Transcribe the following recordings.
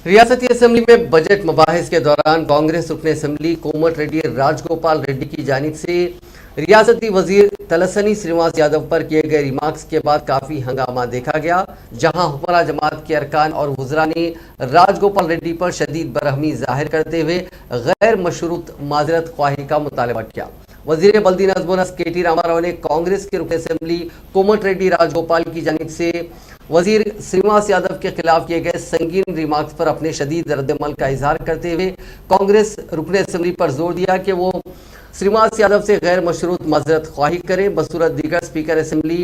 रियासती असेंबली में बजट मुबाहिस के दौरान कांग्रेस रुकन असेंबली कोमट रेड्डी राजगोपाल रेड्डी की जानिब से रियासती वजीर तलसानी श्रीनिवास यादव पर किए गए रिमार्क्स के बाद काफ़ी हंगामा देखा गया, जहां हुक्मरान जमात के अरकान और वज़रा ने राजगोपाल रेड्डी पर शदीद बरहमी जाहिर करते हुए गैर मशरूत माजरत ख्वाही का मुतालबा किया। वजीर बल्दी नज़्म के.टी. रामाराव ने कांग्रेस के रुकन असेंबली कोमट रेड्डी राजगोपाल की जानिब से वजीर श्रीनिवास यादव के खिलाफ किए गए संगीन रिमार्क्स पर अपने शदीद रद्दमल का इजहार करते हुए कांग्रेस रुकन असेंबली पर जोर दिया कि वो श्रीनिवास यादव से गैर मशरूत माजरत ख्वाही करें। बसूरत दीगर स्पीकर असेंबली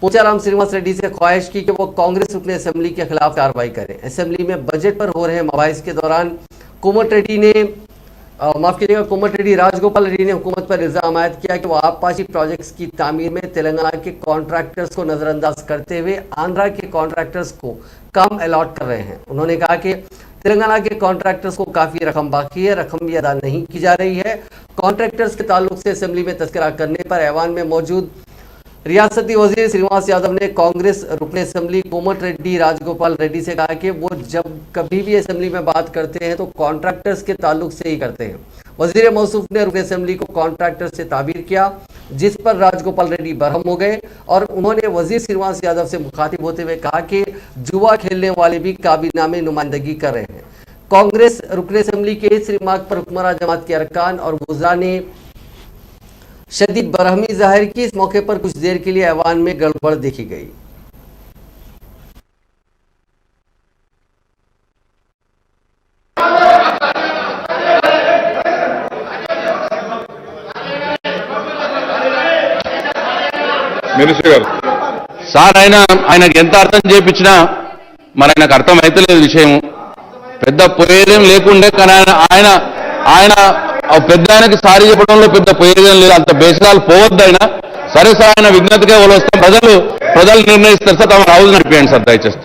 पोचाराम श्रीनिवास रेड्डी से ख्वाहिश की कि वो कांग्रेस रुकन असेंबली के खिलाफ कार्रवाई करें। असेंबली में बजट पर हो रहे मुबाहिस के दौरान कोमट रेड्डी राजगोपाल रेड्डी ने हुकूमत पर इल्जाम आयद किया कि वो आबपाशी प्रोजेक्ट्स की तामीर में तेलंगाना के कॉन्ट्रैक्टर्स को नजरअंदाज करते हुए आंध्रा के कॉन्ट्रैक्टर्स को काम अलॉट कर रहे हैं। उन्होंने कहा कि तेलंगाना के कॉन्ट्रैक्टर्स को काफ़ी रकम बाकी है, रकम भी अदा नहीं की जा रही है। कॉन्ट्रैक्टर्स के ताल्लुक से असेंबली में तज़किरा करने पर ऐवान में मौजूद रियासती वजीर श्रीनिवास यादव ने कांग्रेस रुकन असेंबली कोमट रेड्डी राजगोपाल रेड्डी से कहा कि वो जब कभी भी असेंबली में बात करते हैं तो कॉन्ट्रैक्टर्स के ताल्लुक से ही करते हैं। वजीर मौसूफ ने रुकन असेंबली को कॉन्ट्रैक्टर्स से ताबीर किया, जिस पर राजगोपाल रेड्डी बरहम हो गए और उन्होंने वजीर श्रीनिवास यादव से मुखातिब होते हुए कहा कि जुआ खेलने वाले भी काबीना में नुमाइंदगी कर रहे हैं। कांग्रेस रुकन असेंबली के इस रिमार्क पर हुक्मरान जमात के अरकान और वज़रा ने शदीद बरहमी जाहिर की। इस मौके पर कुछ देर के लिए ऐवान में गड़बड़ देखी गई। సార్ ఆయనకి ఎంత అర్థం చేయించినా మరి ఆయనకు అర్థం అయితలేదు విషయం. పెద్ద పోయేదేం లేకుండే, కానీ ఆయన పెద్ద ఆయనకి సారీ చెప్పడంలో పెద్ద పోయేదేం లేదు. అంత బేసరాలు పోవద్దు. ఆయన సరే సార్, ఆయన విజ్ఞతగా వాళ్ళు వస్తాం, ప్రజలు నిర్ణయిస్తారు సార్. తమ హౌస్ నడిపేయండి సార్ దయచేసి.